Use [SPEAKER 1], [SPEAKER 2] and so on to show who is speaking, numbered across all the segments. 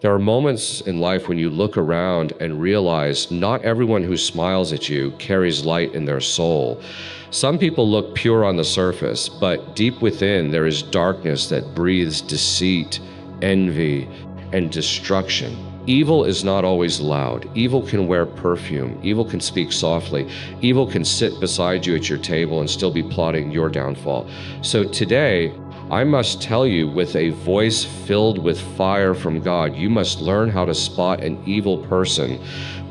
[SPEAKER 1] There are moments in life when you look around and realize not everyone who smiles at you carries light in their soul. Some people look pure on the surface, but deep within there is darkness that breathes deceit, envy, and destruction. Evil is not always loud. Evil can wear perfume. Evil can speak softly. Evil can sit beside you at your table and still be plotting your downfall. So today, I must tell you with a voice filled with fire from God, you must learn how to spot an evil person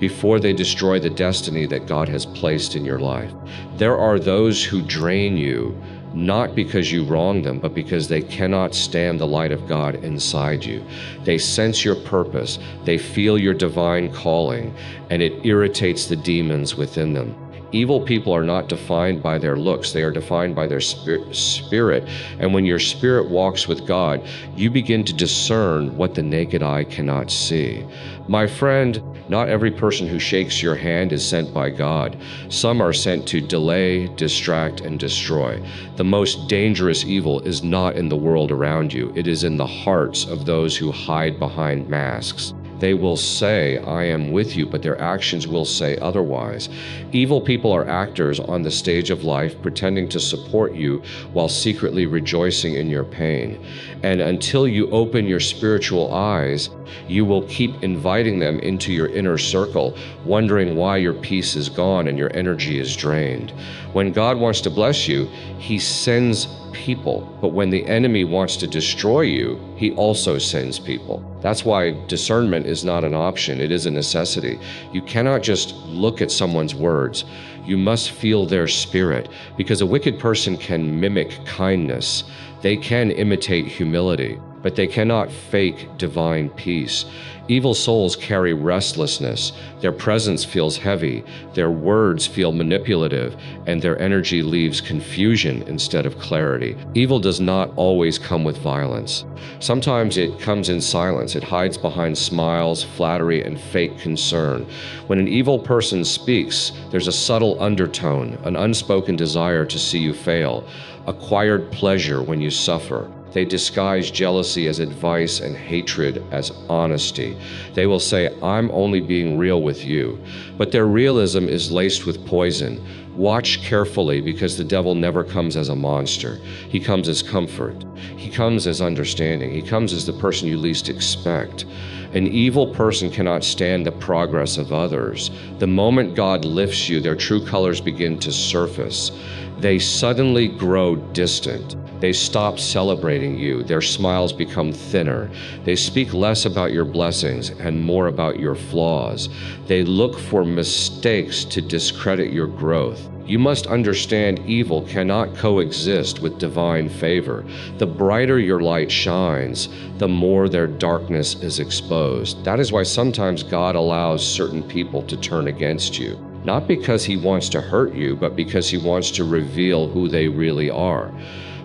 [SPEAKER 1] before they destroy the destiny that God has placed in your life. There are those who drain you, not because you wrong them, but because they cannot stand the light of God inside you. They sense your purpose, they feel your divine calling, and it irritates the demons within them. Evil people are not defined by their looks, they are defined by their spirit. And when your spirit walks with God, you begin to discern what the naked eye cannot see. My friend, not every person who shakes your hand is sent by God. Some are sent to delay, distract, and destroy. The most dangerous evil is not in the world around you. It is in the hearts of those who hide behind masks. They will say, I am with you, but their actions will say otherwise. Evil people are actors on the stage of life, pretending to support you while secretly rejoicing in your pain. And until you open your spiritual eyes, you will keep inviting them into your inner circle, wondering why your peace is gone and your energy is drained. When God wants to bless you, He sends people. But when the enemy wants to destroy you, he also sends people. That's why discernment is not an option, it is a necessity. You cannot just look at someone's words. You must feel their spirit, because a wicked person can mimic kindness. They can imitate humility, but they cannot fake divine peace. Evil souls carry restlessness. Their presence feels heavy. Their words feel manipulative, and their energy leaves confusion instead of clarity. Evil does not always come with violence. Sometimes it comes in silence. It hides behind smiles, flattery, and fake concern. When an evil person speaks, there's a subtle undertone, an unspoken desire to see you fail, acquired pleasure when you suffer. They disguise jealousy as advice and hatred as honesty. They will say, I'm only being real with you. But their realism is laced with poison. Watch carefully, because the devil never comes as a monster. He comes as comfort. He comes as understanding. He comes as the person you least expect. An evil person cannot stand the progress of others. The moment God lifts you, their true colors begin to surface. They suddenly grow distant. They stop celebrating you. Their smiles become thinner. They speak less about your blessings and more about your flaws. They look for mistakes to discredit your growth. You must understand evil cannot coexist with divine favor. The brighter your light shines, the more their darkness is exposed. That is why sometimes God allows certain people to turn against you. Not because He wants to hurt you, but because He wants to reveal who they really are.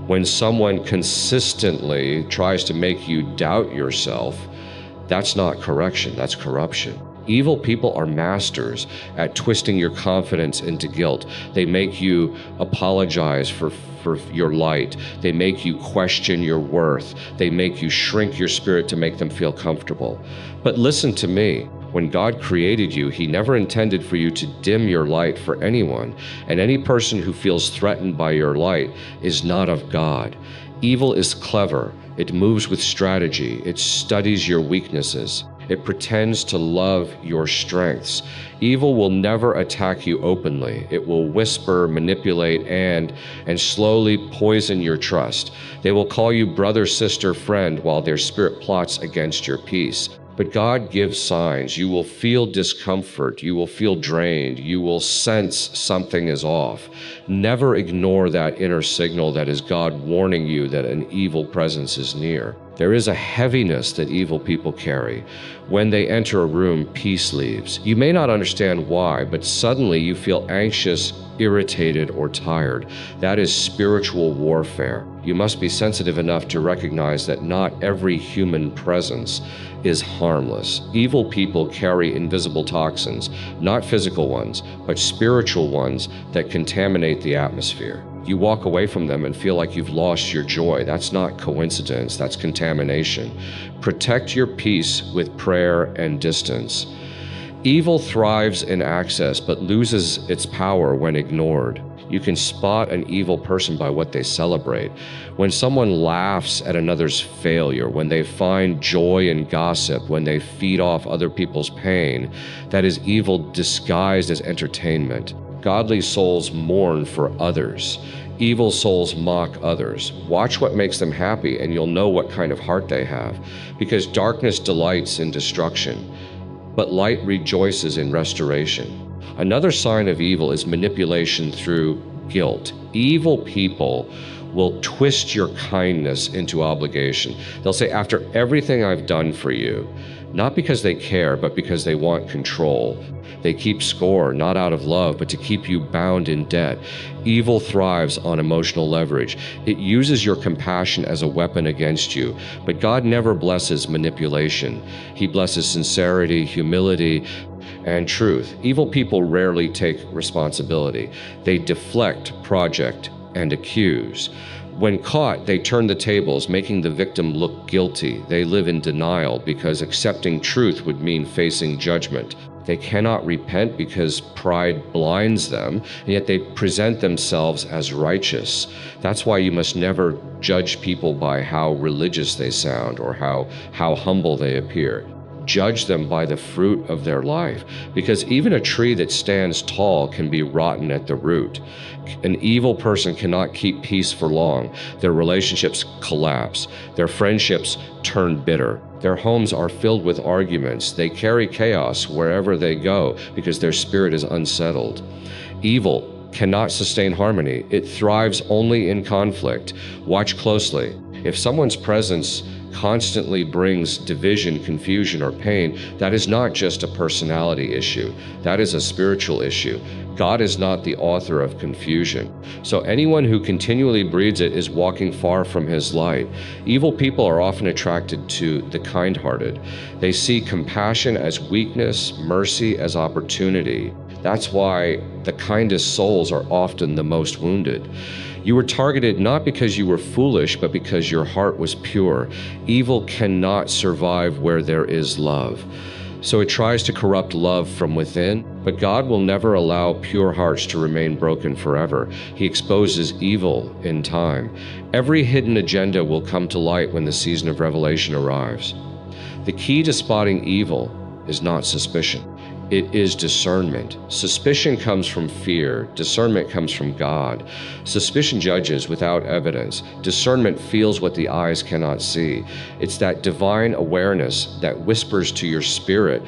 [SPEAKER 1] When someone consistently tries to make you doubt yourself, that's not correction, that's corruption. Evil people are masters at twisting your confidence into guilt. They make you apologize for your light. They make you question your worth. They make you shrink your spirit to make them feel comfortable. But listen to me. When God created you, He never intended for you to dim your light for anyone. And any person who feels threatened by your light is not of God. Evil is clever. It moves with strategy. It studies your weaknesses. It pretends to love your strengths. Evil will never attack you openly. It will whisper, manipulate, and slowly poison your trust. They will call you brother, sister, friend, while their spirit plots against your peace. But God gives signs. You will feel discomfort. You will feel drained. You will sense something is off. Never ignore that inner signal that is God warning you that an evil presence is near. There is a heaviness that evil people carry. When they enter a room, peace leaves. You may not understand why, but suddenly you feel anxious, irritated, or tired. That is spiritual warfare. You must be sensitive enough to recognize that not every human presence is harmless. Evil people carry invisible toxins, not physical ones, but spiritual ones that contaminate the atmosphere. You walk away from them and feel like you've lost your joy. That's not coincidence, that's contamination. Protect your peace with prayer and distance. Evil thrives in access but loses its power when ignored. You can spot an evil person by what they celebrate. When someone laughs at another's failure, when they find joy in gossip, when they feed off other people's pain, that is evil disguised as entertainment. Godly souls mourn for others. Evil souls mock others. Watch what makes them happy, and you'll know what kind of heart they have. Because darkness delights in destruction, but light rejoices in restoration. Another sign of evil is manipulation through guilt. Evil people will twist your kindness into obligation. They'll say, after everything I've done for you, not because they care, but because they want control. They keep score, not out of love, but to keep you bound in debt. Evil thrives on emotional leverage. It uses your compassion as a weapon against you. But God never blesses manipulation. He blesses sincerity, humility, and truth. Evil people rarely take responsibility. They deflect, project, and accuse. When caught, they turn the tables, making the victim look guilty. They live in denial because accepting truth would mean facing judgment. They cannot repent because pride blinds them, and yet they present themselves as righteous. That's why you must never judge people by how religious they sound or how humble they appear. Judge them by the fruit of their life, because even a tree that stands tall can be rotten at the root. An evil person cannot keep peace for long. Their relationships collapse. Their friendships turn bitter. Their homes are filled with arguments. They carry chaos wherever they go because their spirit is unsettled. Evil cannot sustain harmony. It thrives only in conflict. Watch closely. If someone's presence constantly brings division, confusion, or pain, that is not just a personality issue. That is a spiritual issue. God is not the author of confusion. So anyone who continually breeds it is walking far from his light. Evil people are often attracted to the kind-hearted. They see compassion as weakness, mercy as opportunity. That's why the kindest souls are often the most wounded. You were targeted not because you were foolish, but because your heart was pure. Evil cannot survive where there is love. So it tries to corrupt love from within, but God will never allow pure hearts to remain broken forever. He exposes evil in time. Every hidden agenda will come to light when the season of revelation arrives. The key to spotting evil is not suspicion. It is discernment. Suspicion comes from fear. Discernment comes from God. Suspicion judges without evidence. Discernment feels what the eyes cannot see. It's that divine awareness that whispers to your spirit,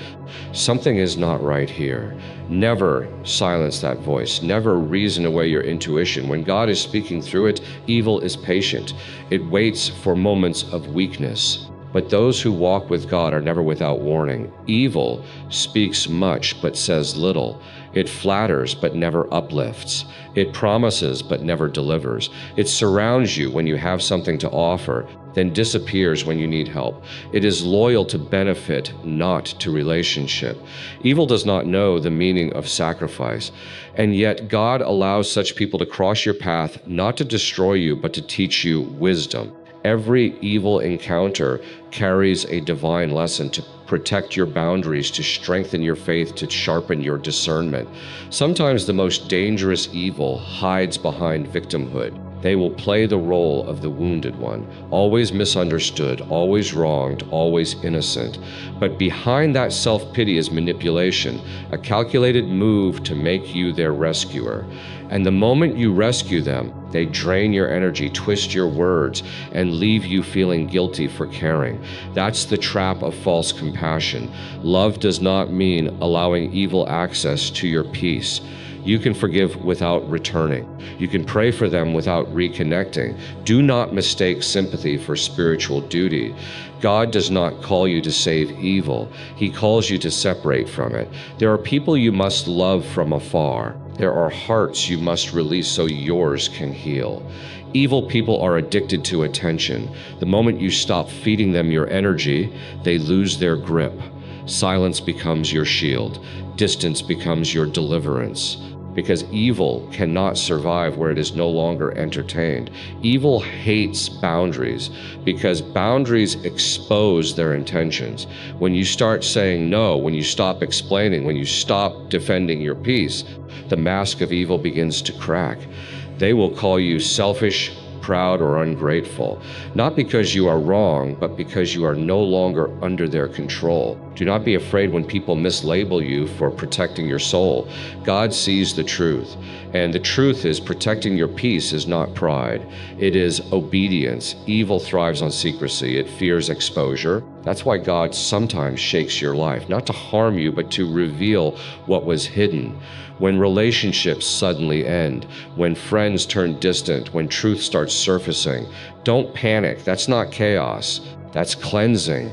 [SPEAKER 1] something is not right here. Never silence that voice. Never reason away your intuition. When God is speaking through it, evil is patient. It waits for moments of weakness. But those who walk with God are never without warning. Evil speaks much but says little. It flatters but never uplifts. It promises but never delivers. It surrounds you when you have something to offer, then disappears when you need help. It is loyal to benefit, not to relationship. Evil does not know the meaning of sacrifice, and yet God allows such people to cross your path not to destroy you but to teach you wisdom. Every evil encounter carries a divine lesson to protect your boundaries, to strengthen your faith, to sharpen your discernment. Sometimes the most dangerous evil hides behind victimhood. They will play the role of the wounded one, always misunderstood, always wronged, always innocent. But behind that self-pity is manipulation, a calculated move to make you their rescuer. And the moment you rescue them, they drain your energy, twist your words, and leave you feeling guilty for caring. That's the trap of false compassion. Love does not mean allowing evil access to your peace. You can forgive without returning. You can pray for them without reconnecting. Do not mistake sympathy for spiritual duty. God does not call you to save evil. He calls you to separate from it. There are people you must love from afar. There are hearts you must release so yours can heal. Evil people are addicted to attention. The moment you stop feeding them your energy, they lose their grip. Silence becomes your shield. Distance becomes your deliverance. because evil cannot survive where it is no longer entertained. Evil hates boundaries because boundaries expose their intentions. When you start saying no, when you stop explaining, when you stop defending your peace, the mask of evil begins to crack. They will call you selfish, proud, or ungrateful, not because you are wrong, but because you are no longer under their control. Do not be afraid when people mislabel you for protecting your soul. God sees the truth, and the truth is protecting your peace is not pride. It is obedience. Evil thrives on secrecy. It fears exposure. That's why God sometimes shakes your life, not to harm you, but to reveal what was hidden. When relationships suddenly end, when friends turn distant, when truth starts surfacing, don't panic. That's not chaos. That's cleansing.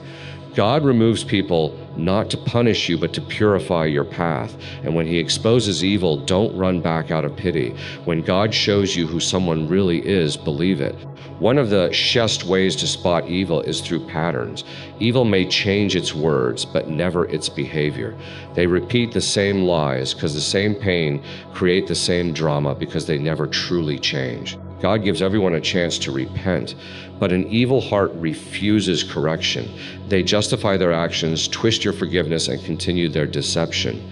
[SPEAKER 1] God removes people not to punish you, but to purify your path. And when he exposes evil, don't run back out of pity. When God shows you who someone really is, believe it. One of the surest ways to spot evil is through patterns. Evil may change its words, but never its behavior. They repeat the same lies because the same pain create the same drama because they never truly change. God gives everyone a chance to repent, but an evil heart refuses correction. They justify their actions, twist your forgiveness, and continue their deception.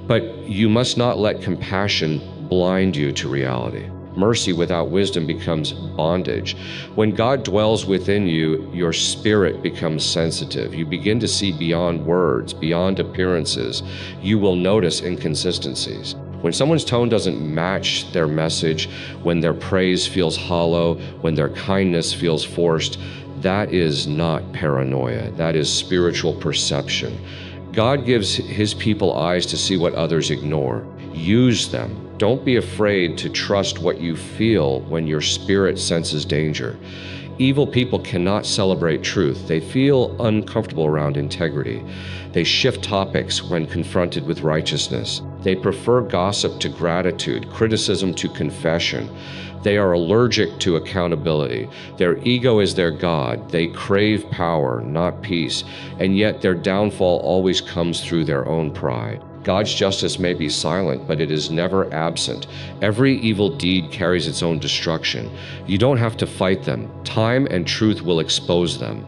[SPEAKER 1] But you must not let compassion blind you to reality. Mercy without wisdom becomes bondage. When God dwells within you, your spirit becomes sensitive. You begin to see beyond words, beyond appearances. You will notice inconsistencies. When someone's tone doesn't match their message, when their praise feels hollow, when their kindness feels forced, that is not paranoia. That is spiritual perception. God gives his people eyes to see what others ignore. Use them. Don't be afraid to trust what you feel when your spirit senses danger. Evil people cannot celebrate truth. They feel uncomfortable around integrity. They shift topics when confronted with righteousness. They prefer gossip to gratitude, criticism to confession. They are allergic to accountability. Their ego is their god. They crave power, not peace, and yet their downfall always comes through their own pride. God's justice may be silent, but it is never absent. Every evil deed carries its own destruction. You don't have to fight them. Time and truth will expose them.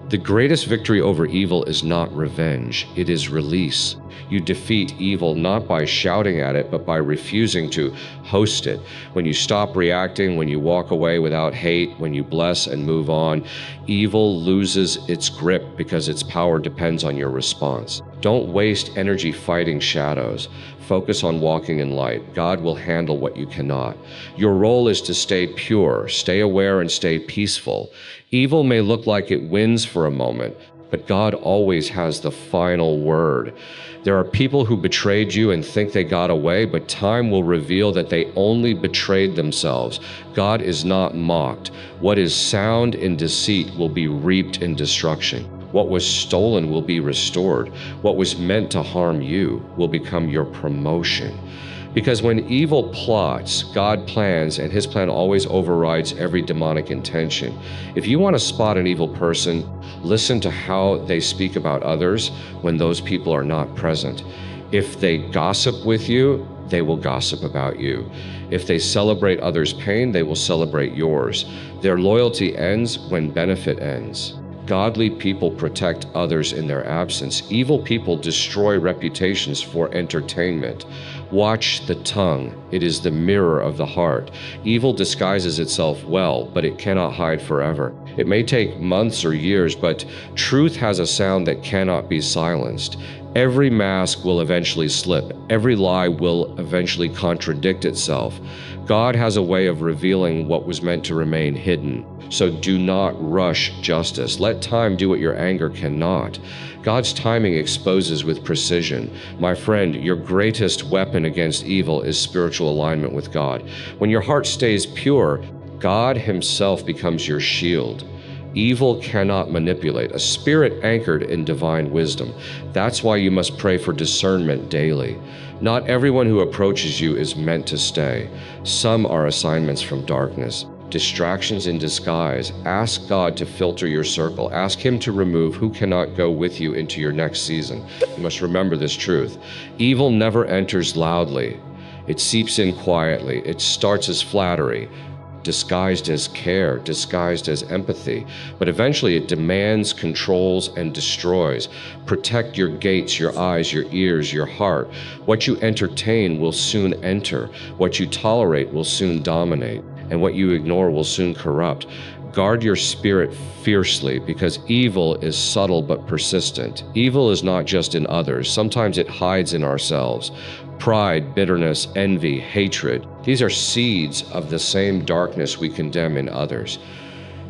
[SPEAKER 1] The greatest victory over evil is not revenge, it is release. You defeat evil not by shouting at it, but by refusing to host it. When you stop reacting, when you walk away without hate, when you bless and move on, evil loses its grip because its power depends on your response. Don't waste energy fighting shadows. Focus on walking in light. God will handle what you cannot. Your role is to stay pure, stay aware, and stay peaceful. Evil may look like it wins for a moment, but God always has the final word. There are people who betrayed you and think they got away, but time will reveal that they only betrayed themselves. God is not mocked. What is sound in deceit will be reaped in destruction. What was stolen will be restored. What was meant to harm you will become your promotion. Because when evil plots, God plans, and his plan always overrides every demonic intention. If you want to spot an evil person, listen to how they speak about others when those people are not present. If they gossip with you, they will gossip about you. If they celebrate others' pain, they will celebrate yours. Their loyalty ends when benefit ends. Godly people protect others in their absence. Evil people destroy reputations for entertainment. Watch the tongue. It is the mirror of the heart. Evil disguises itself well, but it cannot hide forever. It may take months or years, but truth has a sound that cannot be silenced. Every mask will eventually slip. Every lie will eventually contradict itself. God has a way of revealing what was meant to remain hidden. So do not rush justice. Let time do what your anger cannot. God's timing exposes with precision. My friend, your greatest weapon against evil is spiritual alignment with God. When your heart stays pure, God himself becomes your shield. Evil cannot manipulate, a spirit anchored in divine wisdom. That's why you must pray for discernment daily. Not everyone who approaches you is meant to stay. Some are assignments from darkness. Distractions in disguise. Ask God to filter your circle. Ask him to remove who cannot go with you into your next season. You must remember this truth. Evil never enters loudly. It seeps in quietly. It starts as flattery, disguised as care, disguised as empathy, but eventually it demands, controls, and destroys. Protect your gates, your eyes, your ears, your heart. What you entertain will soon enter. What you tolerate will soon dominate, and what you ignore will soon corrupt. Guard your spirit fiercely, because evil is subtle but persistent. Evil is not just in others. Sometimes it hides in ourselves. Pride, bitterness, envy, hatred. These are seeds of the same darkness we condemn in others.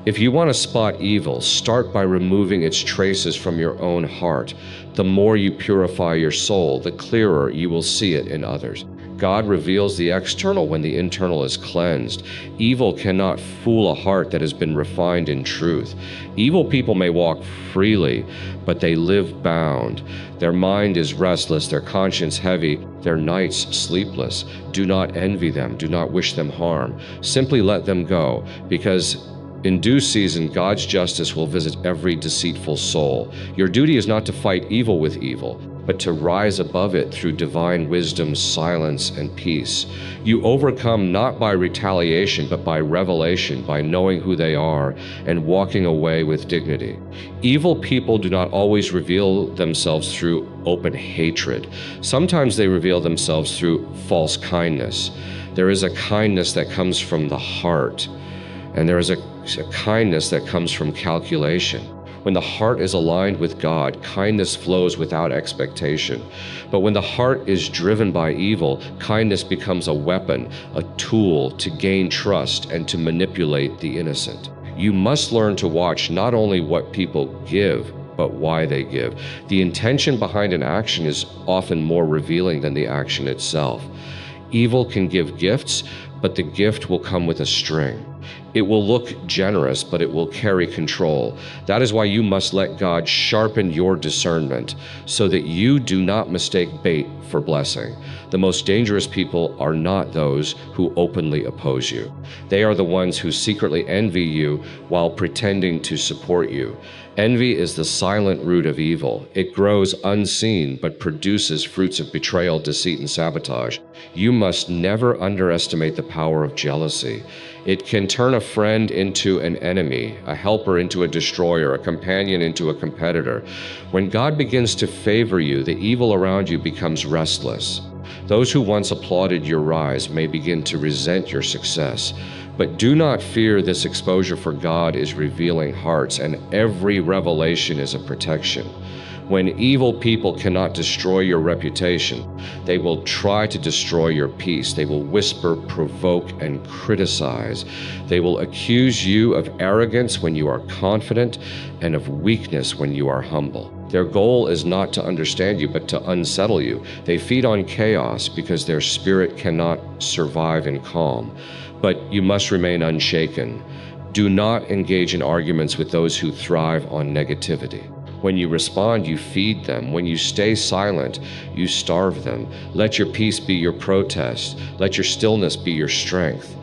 [SPEAKER 1] If you want to spot evil, start by removing its traces from your own heart. The more you purify your soul, the clearer you will see it in others. God reveals the external when the internal is cleansed. Evil cannot fool a heart that has been refined in truth. Evil people may walk freely, but they live bound. Their mind is restless, their conscience heavy, their nights sleepless. Do not envy them, do not wish them harm. Simply let them go, because in due season, God's justice will visit every deceitful soul. Your duty is not to fight evil with evil, but to rise above it through divine wisdom, silence, and peace. You overcome not by retaliation, but by revelation, by knowing who they are and walking away with dignity. Evil people do not always reveal themselves through open hatred. Sometimes they reveal themselves through false kindness. There is a kindness that comes from the heart, and there is a kindness that comes from calculation. When the heart is aligned with God, kindness flows without expectation. But when the heart is driven by evil, kindness becomes a weapon, a tool to gain trust and to manipulate the innocent. You must learn to watch not only what people give, but why they give. The intention behind an action is often more revealing than the action itself. Evil can give gifts, but the gift will come with a string. It will look generous, but it will carry control. That is why you must let God sharpen your discernment so that you do not mistake bait for blessing. The most dangerous people are not those who openly oppose you. They are the ones who secretly envy you while pretending to support you. Envy is the silent root of evil. It grows unseen, but produces fruits of betrayal, deceit, and sabotage. You must never underestimate the power of jealousy. It can turn a friend into an enemy, a helper into a destroyer, a companion into a competitor. When God begins to favor you, the evil around you becomes restless. Those who once applauded your rise may begin to resent your success. But do not fear this exposure, for God is revealing hearts, and every revelation is a protection. When evil people cannot destroy your reputation, they will try to destroy your peace. They will whisper, provoke, and criticize. They will accuse you of arrogance when you are confident, and of weakness when you are humble. Their goal is not to understand you, but to unsettle you. They feed on chaos because their spirit cannot survive in calm. But you must remain unshaken. Do not engage in arguments with those who thrive on negativity. When you respond, you feed them. When you stay silent, you starve them. Let your peace be your protest. Let your stillness be your strength.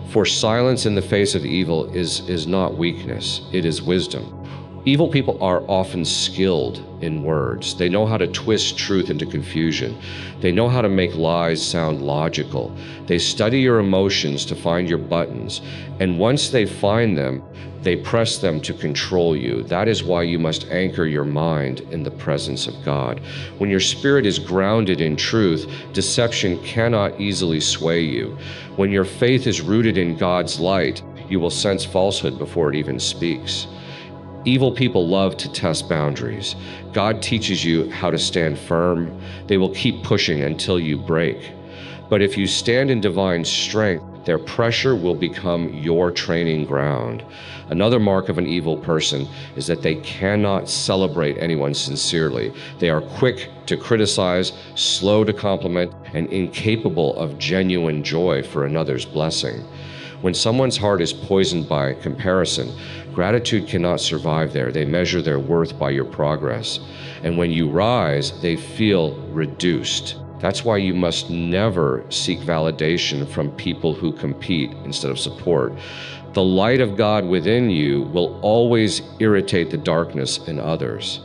[SPEAKER 1] For silence in the face of evil is not weakness, it is wisdom. Evil people are often skilled in words. They know how to twist truth into confusion. They know how to make lies sound logical. They study your emotions to find your buttons. And once they find them, they press them to control you. That is why you must anchor your mind in the presence of God. When your spirit is grounded in truth, deception cannot easily sway you. When your faith is rooted in God's light, you will sense falsehood before it even speaks. Evil people love to test boundaries. God teaches you how to stand firm. They will keep pushing until you break. But if you stand in divine strength, their pressure will become your training ground. Another mark of an evil person is that they cannot celebrate anyone sincerely. They are quick to criticize, slow to compliment, and incapable of genuine joy for another's blessing. When someone's heart is poisoned by comparison, gratitude cannot survive there. They measure their worth by your progress. And when you rise, they feel reduced. That's why you must never seek validation from people who compete instead of support. The light of God within you will always irritate the darkness in others.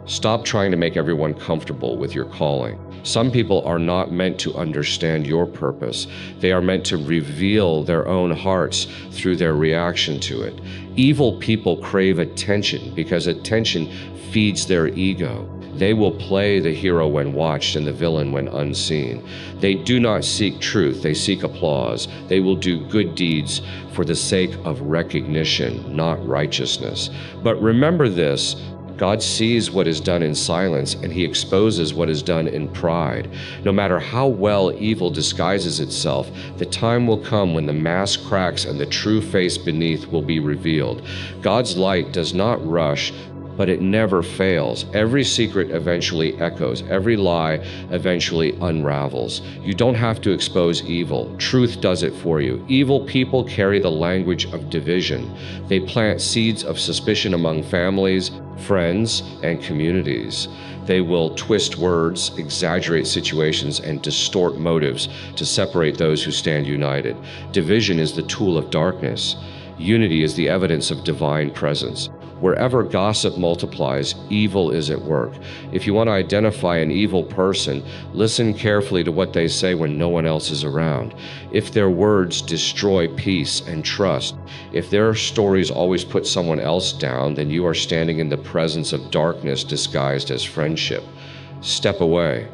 [SPEAKER 1] Stop trying to make everyone comfortable with your calling. Some people are not meant to understand your purpose. They are meant to reveal their own hearts through their reaction to it. Evil people crave attention because attention feeds their ego. They will play the hero when watched and the villain when unseen. They do not seek truth, they seek applause. They will do good deeds for the sake of recognition, not righteousness. But remember this, God sees what is done in silence, and he exposes what is done in pride. No matter how well evil disguises itself, the time will come when the mask cracks and the true face beneath will be revealed. God's light does not rush, but it never fails. Every secret eventually echoes. Every lie eventually unravels. You don't have to expose evil. Truth does it for you. Evil people carry the language of division. They plant seeds of suspicion among families, friends, and communities. They will twist words, exaggerate situations, and distort motives to separate those who stand united. Division is the tool of darkness. Unity is the evidence of divine presence. Wherever gossip multiplies, evil is at work. If you want to identify an evil person, listen carefully to what they say when no one else is around. If their words destroy peace and trust, if their stories always put someone else down, then you are standing in the presence of darkness disguised as friendship. Step away.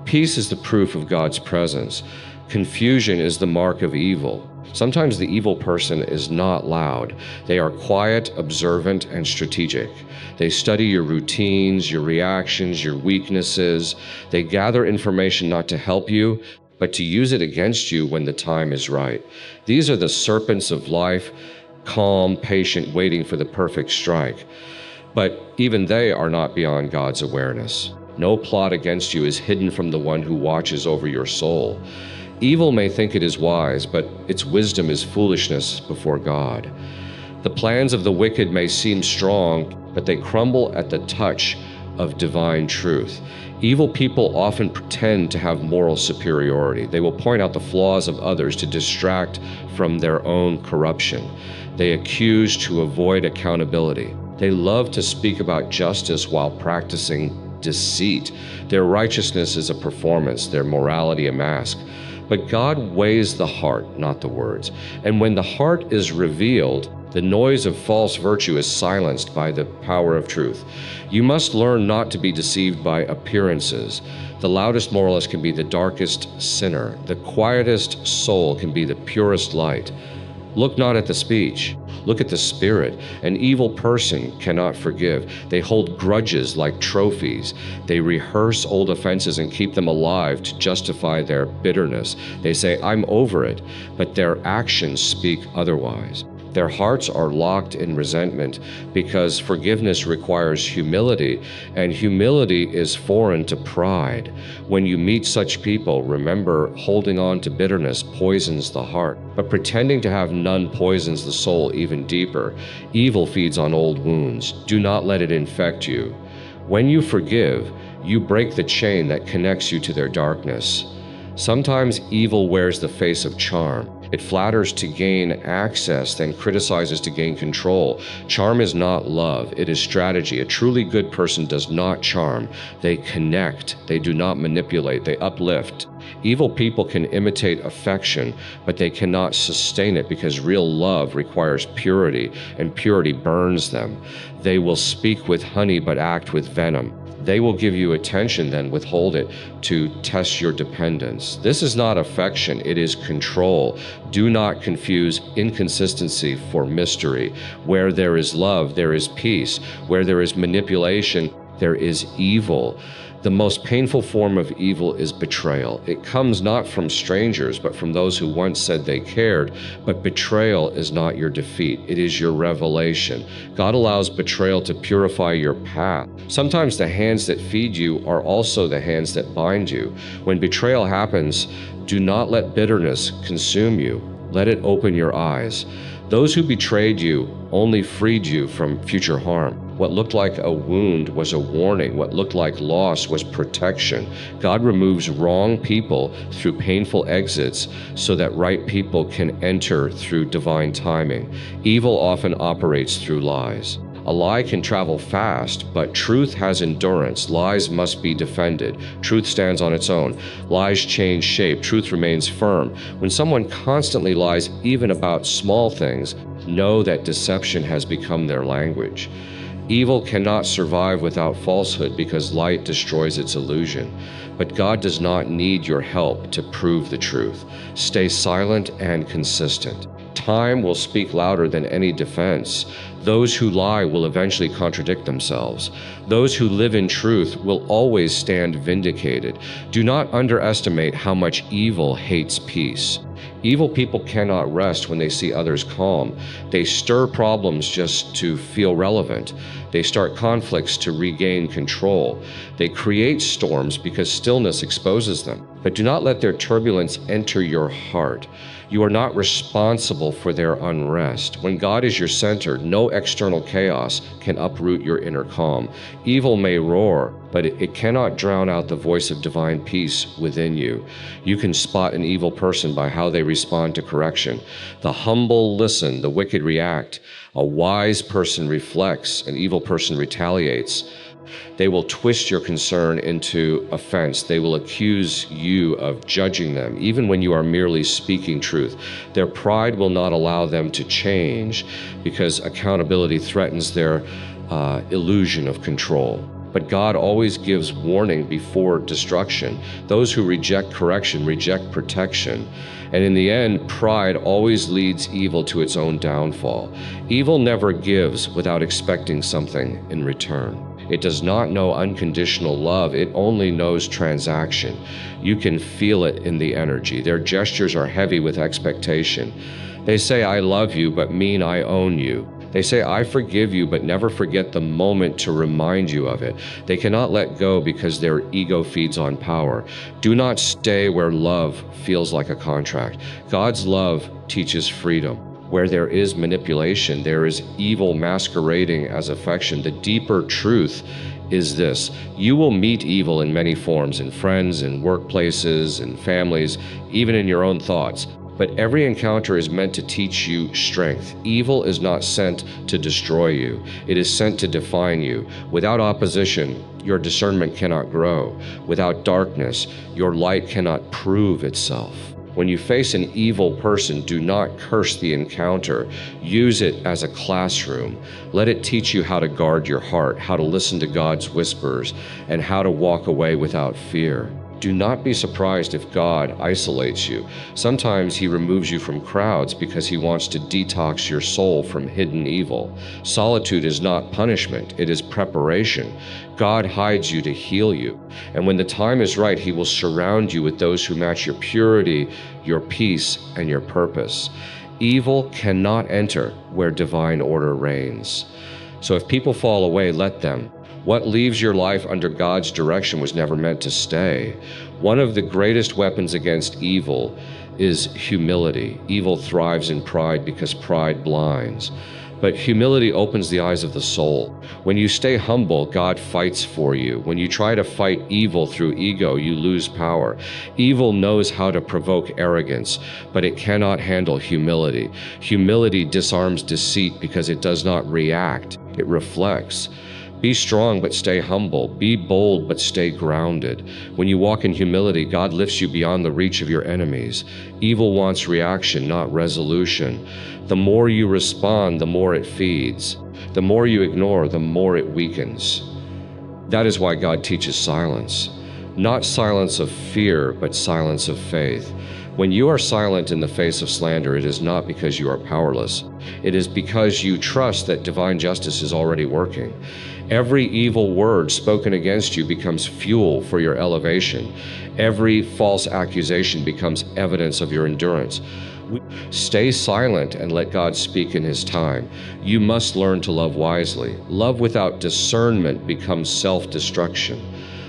[SPEAKER 1] Peace is the proof of God's presence. Confusion is the mark of evil. Sometimes the evil person is not loud. They are quiet, observant, and strategic. They study your routines, your reactions, your weaknesses. They gather information not to help you, but to use it against you when the time is right. These are the serpents of life, calm, patient, waiting for the perfect strike. But even they are not beyond God's awareness. No plot against you is hidden from the one who watches over your soul. Evil may think it is wise, but its wisdom is foolishness before God. The plans of the wicked may seem strong, but they crumble at the touch of divine truth. Evil people often pretend to have moral superiority. They will point out the flaws of others to distract from their own corruption. They accuse to avoid accountability. They love to speak about justice while practicing deceit. Their righteousness is a performance, their morality a mask. But God weighs the heart, not the words. And when the heart is revealed, the noise of false virtue is silenced by the power of truth. You must learn not to be deceived by appearances. The loudest moralist can be the darkest sinner. The quietest soul can be the purest light. Look not at the speech. Look at the spirit. An evil person cannot forgive. They hold grudges like trophies. They rehearse old offenses and keep them alive to justify their bitterness. They say, "I'm over it," but their actions speak otherwise. Their hearts are locked in resentment because forgiveness requires humility, and humility is foreign to pride. When you meet such people, remember, holding on to bitterness poisons the heart, but pretending to have none poisons the soul even deeper. Evil feeds on old wounds. Do not let it infect you. When you forgive, you break the chain that connects you to their darkness. Sometimes evil wears the face of charm. It flatters to gain access, then criticizes to gain control. Charm is not love, it is strategy. A truly good person does not charm. They connect, they do not manipulate, they uplift. Evil people can imitate affection, but they cannot sustain it because real love requires purity, and purity burns them. They will speak with honey but act with venom. They will give you attention, then withhold it to test your dependence. This is not affection, it is control. Do not confuse inconsistency for mystery. Where there is love, there is peace. Where there is manipulation, there is evil. The most painful form of evil is betrayal. It comes not from strangers, but from those who once said they cared. But betrayal is not your defeat. It is your revelation. God allows betrayal to purify your path. Sometimes the hands that feed you are also the hands that bind you. When betrayal happens, do not let bitterness consume you. Let it open your eyes. Those who betrayed you only freed you from future harm. What looked like a wound was a warning. What looked like loss was protection. God removes wrong people through painful exits so that right people can enter through divine timing. Evil often operates through lies. A lie can travel fast, but truth has endurance. Lies must be defended. Truth stands on its own. Lies change shape. Truth remains firm. When someone constantly lies, even about small things, know that deception has become their language. Evil cannot survive without falsehood because light destroys its illusion. But God does not need your help to prove the truth. Stay silent and consistent. Time will speak louder than any defense. Those who lie will eventually contradict themselves. Those who live in truth will always stand vindicated. Do not underestimate how much evil hates peace. Evil people cannot rest when they see others calm. They stir problems just to feel relevant. They start conflicts to regain control. They create storms because stillness exposes them. But do not let their turbulence enter your heart. You are not responsible for their unrest. When God is your center, no external chaos can uproot your inner calm. Evil may roar, but it cannot drown out the voice of divine peace within you. You can spot an evil person by how they respond to correction. The humble listen, the wicked react. A wise person reflects, an evil person retaliates. They will twist your concern into offense. They will accuse you of judging them, even when you are merely speaking truth. Their pride will not allow them to change because accountability threatens their illusion of control. But God always gives warning before destruction. Those who reject correction reject protection. And in the end, pride always leads evil to its own downfall. Evil never gives without expecting something in return. It does not know unconditional love. It only knows transaction. You can feel it in the energy. Their gestures are heavy with expectation. They say, "I love you," but mean "I own you." They say, "I forgive you," but never forget the moment to remind you of it. They cannot let go because their ego feeds on power. Do not stay where love feels like a contract. God's love teaches freedom. Where there is manipulation, there is evil masquerading as affection. The deeper truth is this: you will meet evil in many forms, in friends, in workplaces, in families, even in your own thoughts. But every encounter is meant to teach you strength. Evil is not sent to destroy you. It is sent to define you. Without opposition, your discernment cannot grow. Without darkness, your light cannot prove itself. When you face an evil person, do not curse the encounter. Use it as a classroom. Let it teach you how to guard your heart, how to listen to God's whispers, and how to walk away without fear. Do not be surprised if God isolates you. Sometimes He removes you from crowds because He wants to detox your soul from hidden evil. Solitude is not punishment, it is preparation. God hides you to heal you. And when the time is right, He will surround you with those who match your purity, your peace, and your purpose. Evil cannot enter where divine order reigns. So if people fall away, let them. What leaves your life under God's direction was never meant to stay. One of the greatest weapons against evil is humility. Evil thrives in pride because pride blinds. But humility opens the eyes of the soul. When you stay humble, God fights for you. When you try to fight evil through ego, you lose power. Evil knows how to provoke arrogance, but it cannot handle humility. Humility disarms deceit because it does not react, it reflects. Be strong, but stay humble. Be bold, but stay grounded. When you walk in humility, God lifts you beyond the reach of your enemies. Evil wants reaction, not resolution. The more you respond, the more it feeds. The more you ignore, the more it weakens. That is why God teaches silence. Not silence of fear, but silence of faith. When you are silent in the face of slander, it is not because you are powerless. It is because you trust that divine justice is already working. Every evil word spoken against you becomes fuel for your elevation. Every false accusation becomes evidence of your endurance. Stay silent and let God speak in His time. You must learn to love wisely. Love without discernment becomes self-destruction.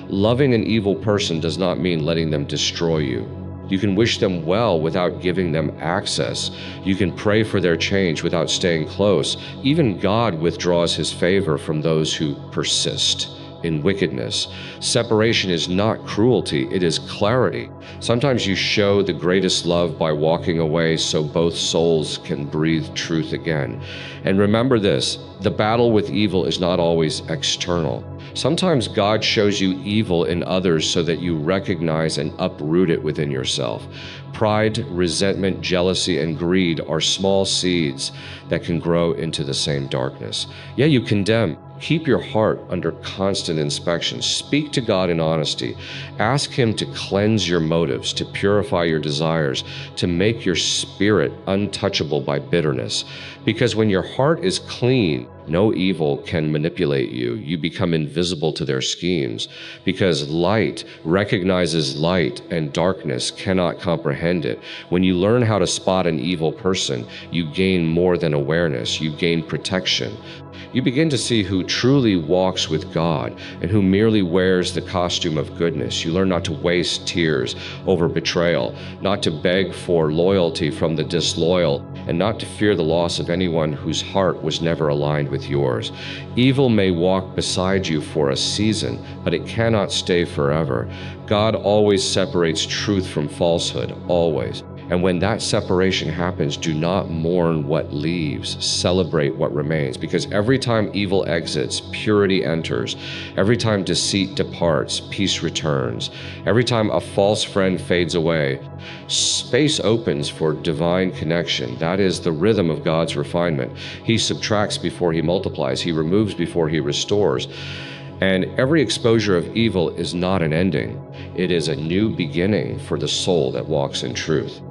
[SPEAKER 1] Loving an evil person does not mean letting them destroy you. You can wish them well without giving them access. You can pray for their change without staying close. Even God withdraws His favor from those who persist in wickedness. Separation is not cruelty, it is clarity. Sometimes you show the greatest love by walking away so both souls can breathe truth again. And remember this, the battle with evil is not always external. Sometimes God shows you evil in others so that you recognize and uproot it within yourself. Pride, resentment, jealousy, and greed are small seeds that can grow into the same darkness. Yeah, you condemn. Keep your heart under constant inspection. Speak to God in honesty. Ask Him to cleanse your motives, to purify your desires, to make your spirit untouchable by bitterness. Because when your heart is clean, no evil can manipulate you. You become invisible to their schemes. Because light recognizes light and darkness cannot comprehend it. When you learn how to spot an evil person, you gain more than awareness. You gain protection. You begin to see who truly walks with God and who merely wears the costume of goodness. You learn not to waste tears over betrayal, not to beg for loyalty from the disloyal, and not to fear the loss of anyone whose heart was never aligned with yours. Evil may walk beside you for a season, but it cannot stay forever. God always separates truth from falsehood, always. And when that separation happens, do not mourn what leaves, celebrate what remains. Because every time evil exits, purity enters. Every time deceit departs, peace returns. Every time a false friend fades away, space opens for divine connection. That is the rhythm of God's refinement. He subtracts before He multiplies. He removes before He restores. And every exposure of evil is not an ending. It is a new beginning for the soul that walks in truth.